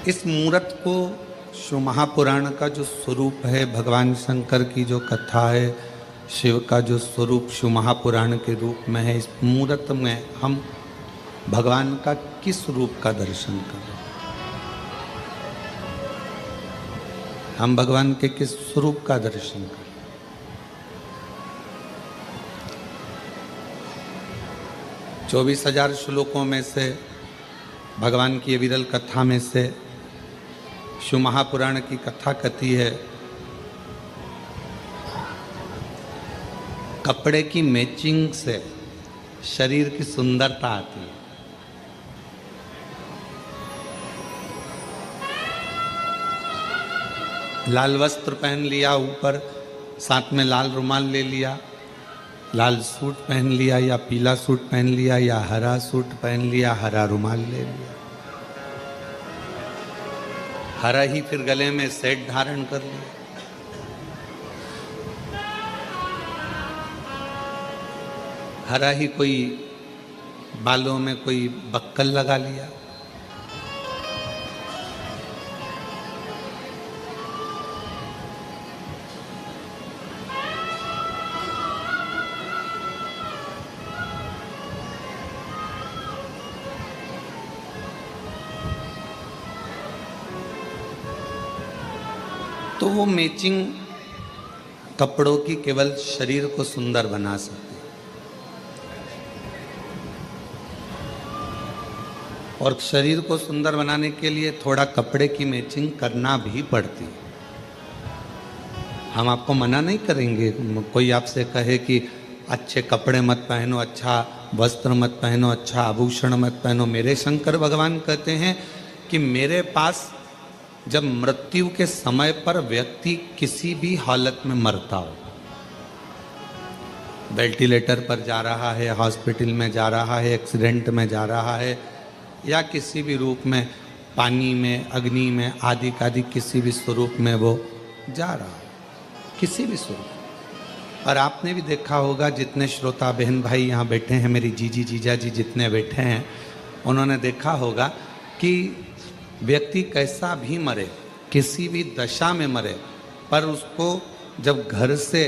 इस मूर्त को शिव महापुराण का जो स्वरूप है, भगवान शंकर की जो कथा है, शिव का जो स्वरूप शिव महापुराण के रूप में है, इस मूर्त में हम भगवान का किस रूप का दर्शन कर रहे हैं? हम भगवान के किस स्वरूप का दर्शन कर रहे हैं? 24,000 श्लोकों में से, भगवान की विरल कथा में से शिव महापुराण की कथा कथी है, कपड़े की मैचिंग से शरीर की सुंदरता आती है। लाल वस्त्र पहन लिया ऊपर, साथ में लाल रुमाल ले लिया, लाल सूट पहन लिया या पीला सूट पहन लिया या हरा सूट पहन लिया, हरा रुमाल ले लिया, हरा ही फिर गले में सेट धारण कर लिया, हरा ही कोई बालों में कोई बक्कल लगा लिया। तो वो मैचिंग कपड़ों की केवल शरीर को सुंदर बना सकती है, और शरीर को सुंदर बनाने के लिए थोड़ा कपड़े की मैचिंग करना भी पड़ती है। हम आपको मना नहीं करेंगे, कोई आपसे कहे कि अच्छे कपड़े मत पहनो, अच्छा वस्त्र मत पहनो, अच्छा आभूषण मत पहनो। मेरे शंकर भगवान कहते हैं कि मेरे पास जब मृत्यु के समय पर व्यक्ति किसी भी हालत में मरता हो, वेंटिलेटर पर जा रहा है, हॉस्पिटल में जा रहा है, एक्सीडेंट में जा रहा है, या किसी भी रूप में पानी में, अग्नि में, आदि आदि किसी भी स्वरूप में वो जा रहा है, किसी भी स्वरूप। और आपने भी देखा होगा, जितने श्रोता बहन भाई यहाँ बैठे हैं, मेरी जीजी जीजा जी जितने बैठे हैं, उन्होंने देखा होगा कि व्यक्ति कैसा भी मरे, किसी भी दशा में मरे, पर उसको जब घर से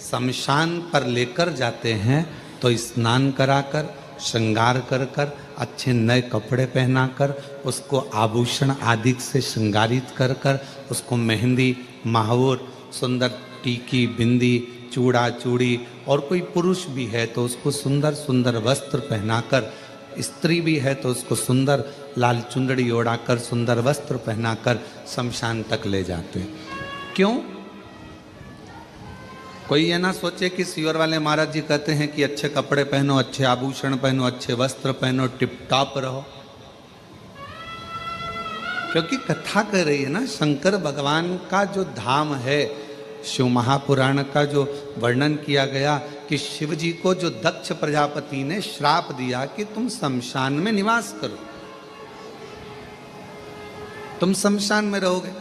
शमशान पर लेकर जाते हैं तो स्नान कराकर, श्रृंगार कर कर, अच्छे नए कपड़े पहनाकर, उसको आभूषण आदि से श्रृंगारित कर कर, उसको मेहंदी, महावर, सुंदर टीकी, बिंदी, चूड़ा चूड़ी, और कोई पुरुष भी है तो उसको सुंदर सुंदर वस्त्र पहनाकर, स्त्री भी है तो उसको सुंदर लाल चुंदड़ी ओढ़ाकर, सुंदर वस्त्र पहनाकर शमशान तक ले जाते हैं। क्यों? कोई ये ना सोचे कि सीवर वाले महाराज जी कहते हैं कि अच्छे कपड़े पहनो, अच्छे आभूषण पहनो, अच्छे वस्त्र पहनो, टिप टॉप रहो। क्योंकि कथा कर रही है ना, शंकर भगवान का जो धाम है, शिव महापुराण का जो वर्णन किया गया कि शिव जी को जो दक्ष प्रजापति ने श्राप दिया कि तुम शमशान में निवास करो, तुम शमशान में रहोगे,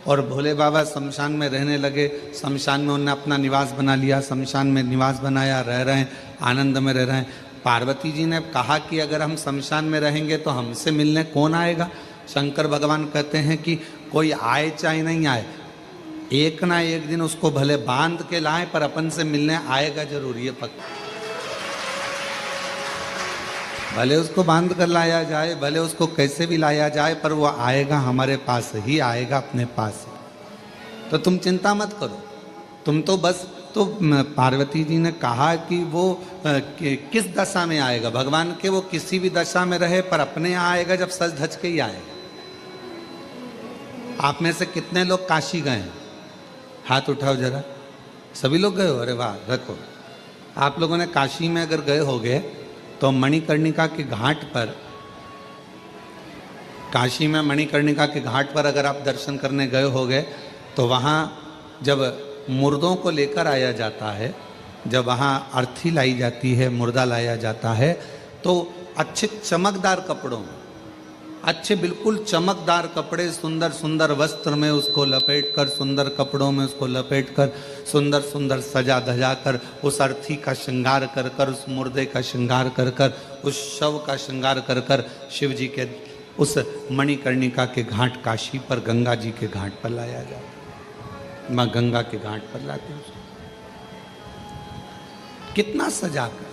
और भोले बाबा शमशान में रहने लगे। शमशान में उन्होंने अपना निवास बना लिया, शमशान में निवास बनाया, रह रहे हैं, आनंद में रह रहे हैं। पार्वती जी ने कहा कि अगर हम शमशान में रहेंगे तो हमसे मिलने कौन आएगा? शंकर भगवान कहते हैं कि कोई आए चाहे नहीं आए, एक ना एक दिन उसको भले बांध के लाएं, पर अपन से मिलने आएगा जरूर, ये पक्का। भले उसको बांध कर लाया जाए, भले उसको कैसे भी लाया जाए, पर वो आएगा, हमारे पास ही आएगा, अपने पास ही। तो तुम चिंता मत करो, तुम तो बस, तो पार्वती जी ने कहा कि वो किस दशा में आएगा, भगवान के वो किसी भी दशा में रहे, पर अपने यहाँ आएगा जब सज धज के ही आएगा। आप में से कितने लोग काशी गए हैं? हाथ उठाओ जरा। सभी लोग गए हो? अरे वाह, रखो। आप लोगों ने काशी में अगर गए होगे तो मणिकर्णिका के घाट पर, काशी में मणिकर्णिका के घाट पर अगर आप दर्शन करने गए होगे तो वहाँ जब मुर्दों को लेकर आया जाता है, जब वहाँ अर्थी लाई जाती है, मुर्दा लाया जाता है, तो अच्छे चमकदार कपड़ों में, अच्छे बिल्कुल चमकदार कपड़े, सुंदर सुंदर वस्त्र में उसको लपेट कर, सुंदर कपड़ों में उसको लपेट कर, सुंदर सुंदर सजा धजा कर, उस अर्थी का श्रृंगार कर कर, उस मुर्दे का श्रृंगार कर कर, उस शव का श्रृंगार कर कर शिव जी के उस मणिकर्णिका के घाट काशी पर गंगा जी के घाट पर लाया जाता, माँ गंगा के घाट पर लाते हैं उसको। कितना सजा कर,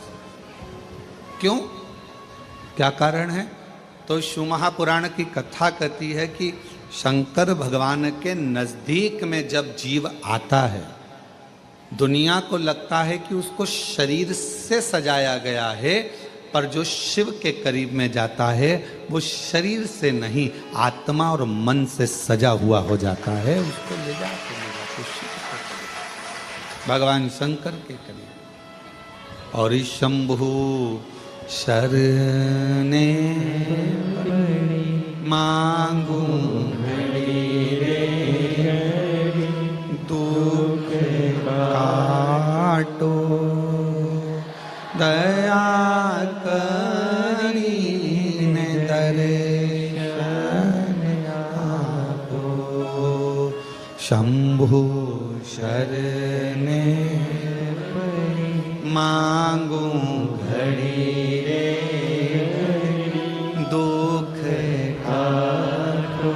क्यों, क्या कारण है? तो शिव महापुराण की कथा कहती है कि शंकर भगवान के नजदीक में जब जीव आता है, दुनिया को लगता है कि उसको शरीर से सजाया गया है, पर जो शिव के करीब में जाता है वो शरीर से नहीं, आत्मा और मन से सजा हुआ हो जाता है। उसको ले जाते भगवान शंकर के करीब। और शंभु शरणे मांगू दुख काटो दया करीन दर्शन आपो। शंभु शरणे मांगू घड़ी रे दुख काटो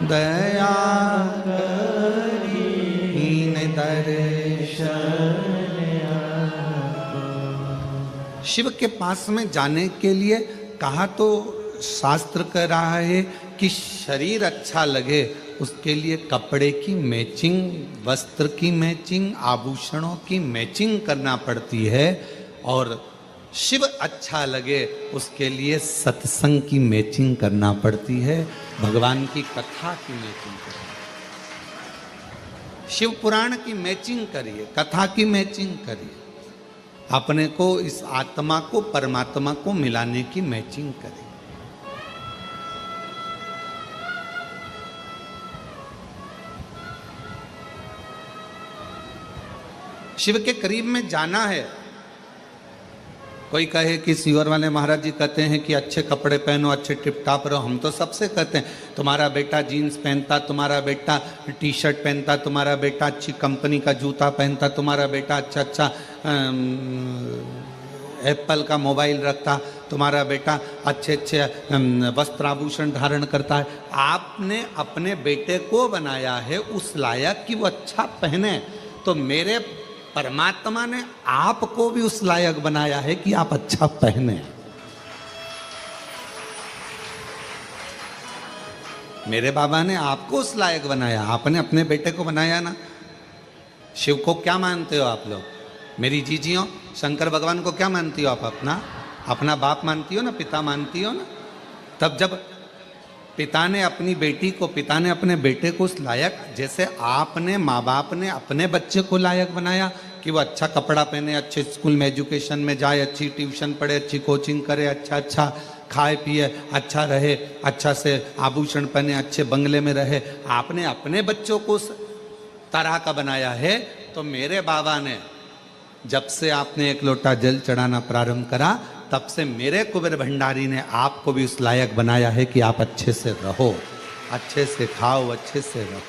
दया करीन दर्शन। शिव के पास में जाने के लिए कहा तो शास्त्र कह रहा है कि शरीर अच्छा लगे उसके लिए कपड़े की मैचिंग, वस्त्र की मैचिंग, आभूषणों की मैचिंग करना पड़ती है। और शिव अच्छा लगे उसके लिए सत्संग की मैचिंग करना पड़ती है, भगवान की कथा की मैचिंग करिए, शिव पुराण की मैचिंग करिए, कथा की मैचिंग करिए, अपने को, इस आत्मा को परमात्मा को मिलाने की मैचिंग करिए। शिव के करीब में जाना है। कोई कहे कि सीवर वाले महाराज जी कहते हैं कि अच्छे कपड़े पहनो, अच्छे टिप टाप रहो। हम तो सबसे कहते हैं, तुम्हारा बेटा जीन्स पहनता, तुम्हारा बेटा टी शर्ट पहनता, तुम्हारा बेटा अच्छी कंपनी का जूता पहनता, तुम्हारा बेटा अच्छा अच्छा एप्पल का मोबाइल रखता, तुम्हारा बेटा अच्छे अच्छे वस्त्र आभूषण धारण करता है। आपने अपने बेटे को बनाया है उस लायक कि वो अच्छा पहने, तो मेरे परमात्मा ने आपको भी उस लायक बनाया है कि आप अच्छा पहने। मेरे बाबा ने आपको उस लायक बनाया, आपने अपने बेटे को बनाया ना। शिव को क्या मानते हो आप लोग? मेरी जीजियों, शंकर भगवान को क्या मानती हो आप? अपना बाप मानती हो ना, पिता मानती हो ना। तब जब पिता ने अपनी बेटी को, पिता ने अपने बेटे को उस लायक, जैसे आपने, माँ बाप ने अपने बच्चे को लायक बनाया कि वो अच्छा कपड़ा पहने, अच्छे स्कूल में एजुकेशन में जाए, अच्छी ट्यूशन पढ़े, अच्छी कोचिंग करे, अच्छा अच्छा खाए पिए, अच्छा रहे, अच्छा से आभूषण पहने, अच्छे बंगले में रहे। आपने अपने बच्चों को उस तरह का बनाया है। तो मेरे बाबा ने, जब से आपने एक लोटा जल चढ़ाना प्रारंभ करा, तब से मेरे कुबेर भंडारी ने आपको भी उस लायक बनाया है कि आप अच्छे से रहो, अच्छे से खाओ, अच्छे से रहो,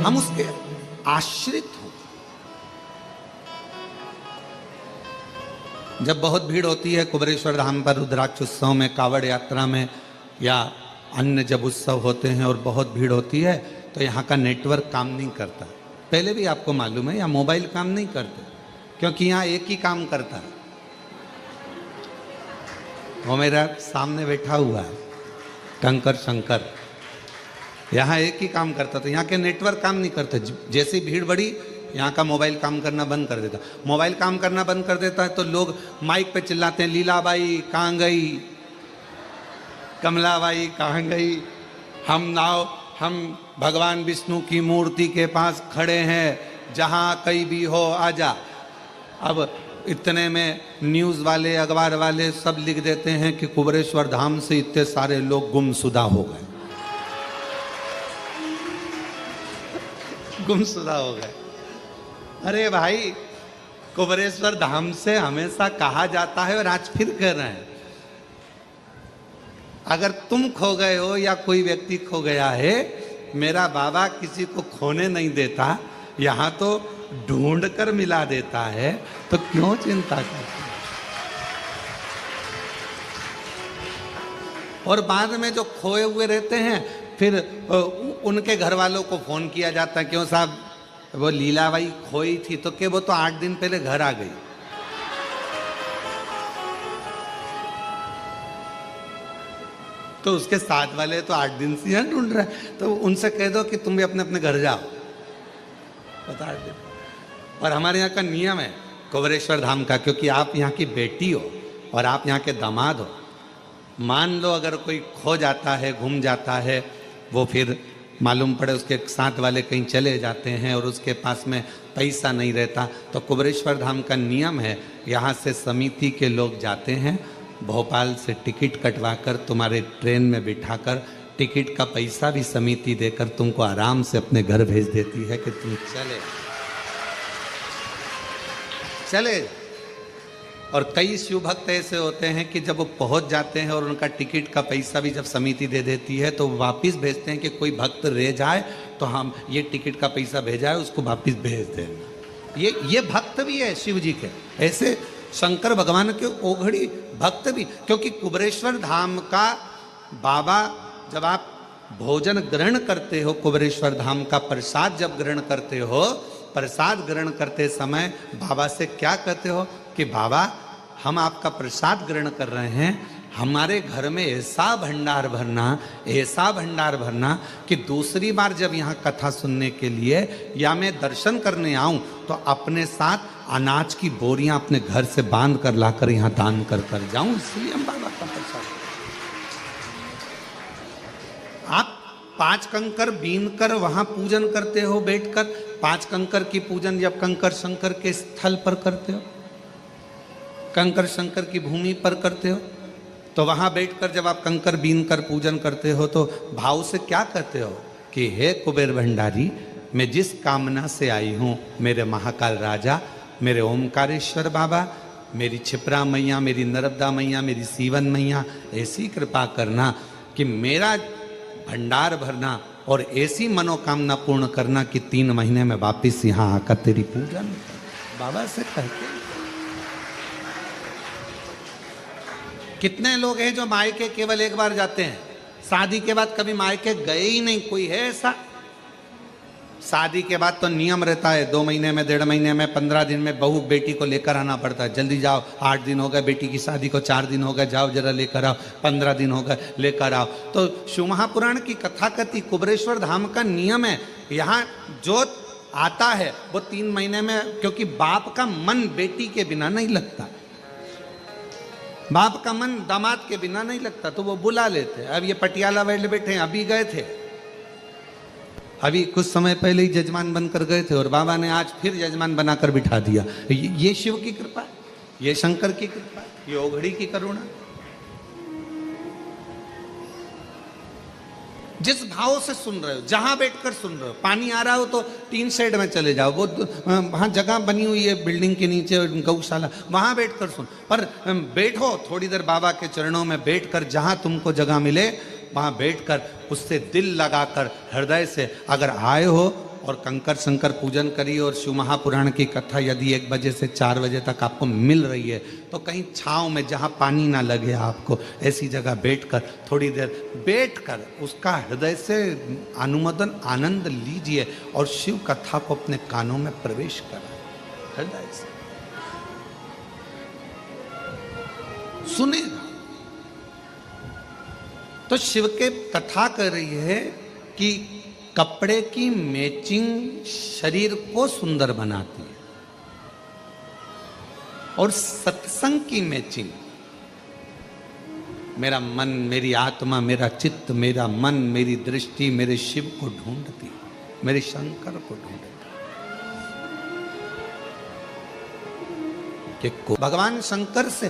हम उसके आश्रित हो। जब बहुत भीड़ होती है कुबेरेश्वर धाम पर, रुद्राक्ष उत्सव में, कावड़ यात्रा में, या अन्य जब उत्सव होते हैं और बहुत भीड़ होती है, तो यहाँ का नेटवर्क काम नहीं करता। पहले भी आपको मालूम है, या मोबाइल काम नहीं करते, क्योंकि यहाँ एक ही काम करता है। वो मेरा सामने बैठा हुआ है कंकर शंकर, यहाँ एक ही काम करता था। यहाँ के नेटवर्क काम नहीं करते। जैसी भीड़ बढ़ी, यहाँ का मोबाइल काम करना बंद कर देता। मोबाइल काम करना बंद कर देता है तो लोग माइक पे चिल्लाते हैं, लीलाबाई कहाँ गई, कमलाबाई कहाँ गई, हम भगवान विष्णु की मूर्ति के पास खड़े हैं, जहाँ कहीं भी हो आजा। अब इतने में न्यूज़ वाले, अखबार वाले सब लिख देते हैं कि कुबेरेश्वर धाम से इतने सारे लोग गुमशुदा हो गए, गुमशुदा हो गए। अरे भाई, कुबेरेश्वर धाम से हमेशा कहा जाता है और आज फिर कह रहे हैं, अगर तुम खो गए हो या कोई व्यक्ति खो गया है, मेरा बाबा किसी को खोने नहीं देता, यहाँ तो ढूंढ कर मिला देता है, तो क्यों चिंता करते? और बाद में जो खोए हुए रहते हैं फिर उनके घर वालों को फोन किया जाता है, क्यों साहब वो लीलाबाई खोई थी, तो क्या वो तो 8 दिन पहले घर आ गई। तो उसके साथ वाले तो 8 दिन से यहाँ ढूंढ रहे हैं, तो उनसे कह दो कि तुम भी अपने अपने घर जाओ, बता दे। और हमारे यहाँ का नियम है कुबेरेश्वर धाम का, क्योंकि आप यहाँ की बेटी हो और आप यहाँ के दामाद हो। मान लो अगर कोई खो जाता है, घूम जाता है, वो फिर मालूम पड़े उसके साथ वाले कहीं चले जाते हैं और उसके पास में पैसा नहीं रहता, तो कुबेरेश्वर धाम का नियम है, यहाँ से समिति के लोग जाते हैं, भोपाल से टिकट कटवाकर तुम्हारे ट्रेन में बिठाकर टिकट का पैसा भी समिति देकर तुमको आराम से अपने घर भेज देती है कि तुम चले। और कई शिव भक्त ऐसे होते हैं कि जब वो पहुंच जाते हैं और उनका टिकट का पैसा भी जब समिति दे देती है तो वापस भेजते हैं कि कोई भक्त रह जाए तो हम ये टिकट का पैसा भेजा है उसको वापस भेज देना। ये भक्त भी है शिव जी के, ऐसे शंकर भगवान के ओघड़ी भक्त भी। क्योंकि कुबेरेश्वर धाम का बाबा, जब आप भोजन ग्रहण करते हो, कुबेरेश्वर धाम का प्रसाद जब ग्रहण करते हो, प्रसाद ग्रहण करते समय बाबा से क्या कहते हो कि बाबा हम आपका प्रसाद ग्रहण कर रहे हैं, हमारे घर में ऐसा भंडार भरना कि दूसरी बार जब यहाँ कथा सुनने के लिए या मैं दर्शन करने आऊं तो अपने साथ अनाज की बोरियां अपने घर से बांध कर लाकर यहाँ दान कर जाऊं। इसलिए हम बाबा का प्रसाद, आप 5 कंकर बीन कर वहां पूजन करते हो बैठकर, 5 कंकर की पूजन जब कंकर शंकर के स्थल पर करते हो, कंकर शंकर की भूमि पर करते हो, तो वहां बैठकर जब आप कंकर बीन कर पूजन करते हो तो भाव से क्या कहते हो कि हे कुबेर भंडारी, मैं जिस कामना से आई हूं, मेरे महाकाल राजा, मेरे ओमकारेश्वर बाबा, मेरी क्षिप्रा मैया, मेरी नर्मदा मैया, मेरी सीवन मैया, ऐसी कृपा करना कि मेरा भंडार भरना और ऐसी मनोकामना पूर्ण करना कि 3 महीने में वापिस यहाँ आकर तेरी पूजन। बाबा से कहते। कितने लोग हैं जो मायके केवल एक बार जाते हैं, शादी के बाद कभी मायके गए ही नहीं? कोई है ऐसा? शादी के बाद तो नियम रहता है 2 महीने में, 1.5 महीने में, 15 दिन में बहू बेटी को लेकर आना पड़ता है। जल्दी जाओ, 8 दिन हो गए बेटी की शादी को, 4 दिन हो गए, जाओ जरा लेकर आओ, 15 दिन हो गए लेकर आओ। तो शिव महापुराण की कथा कहती कुबेरेश्वर धाम का नियम है, यहाँ जो आता है वो 3 महीने में, क्योंकि बाप का मन बेटी के बिना नहीं लगता, बाप का मन दामाद के बिना नहीं लगता, तो वो बुला लेते। अब ये पटियाला वाले बैठे हैं, अभी गए थे, अभी कुछ समय पहले ही जजमान बनकर गए थे और बाबा ने आज फिर जजमान बनाकर बिठा दिया। ये शिव की कृपा, ये शंकर की कृपा, ये ओघड़ी की करुणा। जिस भाव से सुन रहे हो, जहां बैठकर सुन रहे हो, पानी आ रहा हो तो टीन शेड में चले जाओ, वो वहां जगह बनी हुई है बिल्डिंग के नीचे गौशाला, वहां बैठकर सुन। पर बैठो थोड़ी देर बाबा के चरणों में बैठकर, जहां तुमको जगह मिले वहां बैठकर उससे दिल लगाकर हृदय से अगर आए हो और कंकर शंकर पूजन करिए और शिव महापुराण की कथा यदि 1 बजे से 4 बजे तक आपको मिल रही है तो कहीं छांव में जहां पानी ना लगे आपको, ऐसी जगह बैठकर थोड़ी देर बैठकर उसका हृदय से अनुमोदन आनंद लीजिए और शिव कथा को अपने कानों में प्रवेश कराए, हृदय से सुनेगा। तो शिव के कथा कर रही है कि कपड़े की मैचिंग शरीर को सुंदर बनाती है और सत्संग की मैचिंग मेरा मन, मेरी आत्मा, मेरा चित्त, मेरा मन, मेरी दृष्टि मेरे शिव को ढूंढती, मेरे शंकर को ढूंढती। भगवान शंकर से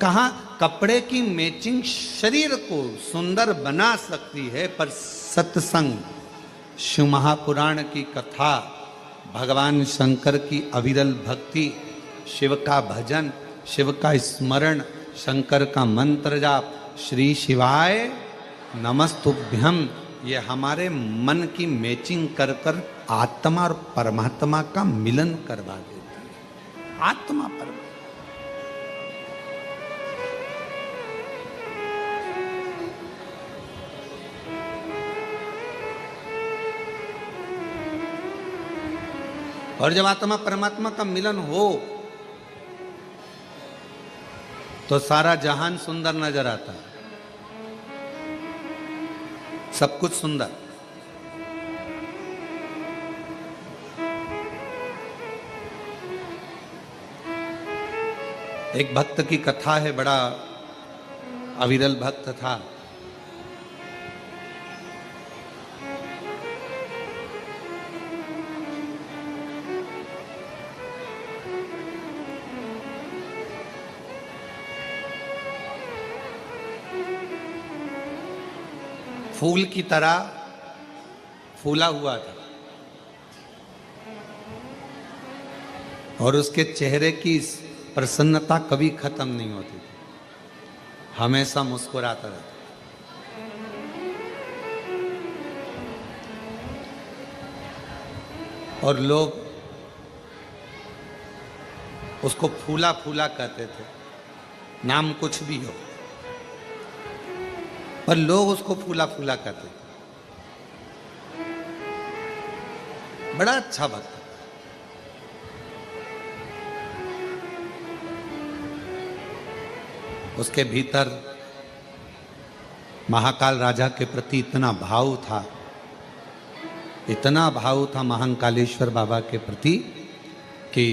कहा कपड़े की मैचिंग शरीर को सुंदर बना सकती है, पर सत्संग, शिव महापुराण की कथा, भगवान शंकर की अविरल भक्ति, शिव का भजन, शिव का स्मरण, शंकर का मंत्र जाप, श्री शिवाय नमस्तुभ्यम, ये हमारे मन की मैचिंग कर कर आत्मा और परमात्मा का मिलन करवा देती है। आत्मा परमात्मा, और जब आत्मा परमात्मा का मिलन हो तो सारा जहान सुंदर नजर आता है, सब कुछ सुंदर। एक भक्त की कथा है, बड़ा अविरल भक्त था। फूल की तरह फूला हुआ था और उसके चेहरे की प्रसन्नता कभी खत्म नहीं होती थी, हमेशा मुस्कुराता रहता। और लोग उसको फूला फूला कहते थे, नाम कुछ भी हो, पर लोग उसको फूला फूला कहते थे। बड़ा अच्छा भक्त। उसके भीतर महाकाल राजा के प्रति इतना भाव था, इतना भाव था महाकालेश्वर बाबा के प्रति कि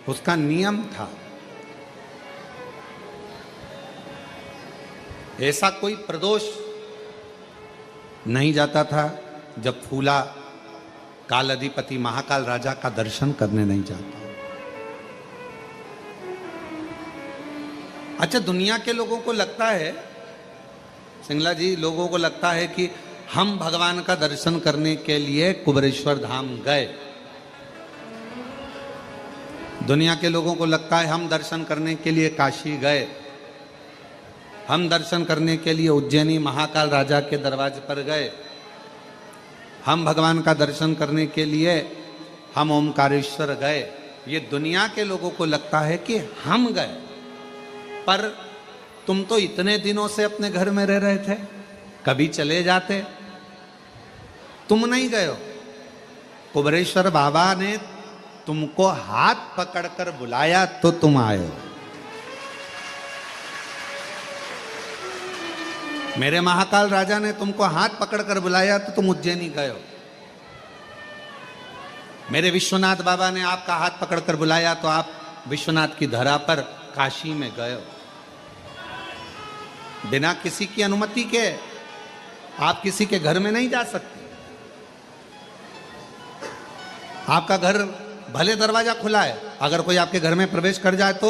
उसका नियम था, ऐसा कोई प्रदोष नहीं जाता था जब फूला काल अधिपति महाकाल राजा का दर्शन करने नहीं जाता। अच्छा, दुनिया के लोगों को लगता है, सिंगला जी, लोगों को लगता है कि हम भगवान का दर्शन करने के लिए कुबेरेश्वर धाम गए। दुनिया के लोगों को लगता है हम दर्शन करने के लिए काशी गए, हम दर्शन करने के लिए उज्जैनी महाकाल राजा के दरवाजे पर गए, हम भगवान का दर्शन करने के लिए हम ओमकारेश्वर गए। ये दुनिया के लोगों को लगता है कि हम गए, पर तुम तो इतने दिनों से अपने घर में रह रहे थे, कभी चले जाते, तुम नहीं गए हो। कुबेरेश्वर बाबा ने तुमको हाथ पकड़कर बुलाया तो तुम आए हो। मेरे महाकाल राजा ने तुमको हाथ पकड़कर बुलाया तो तुम उज्जैनी गए हो। मेरे विश्वनाथ बाबा ने आपका हाथ पकड़कर बुलाया तो आप विश्वनाथ की धरा पर काशी में गए हो। बिना किसी की अनुमति के आप किसी के घर में नहीं जा सकते। आपका घर भले दरवाजा खुला है, अगर कोई आपके घर में प्रवेश कर जाए तो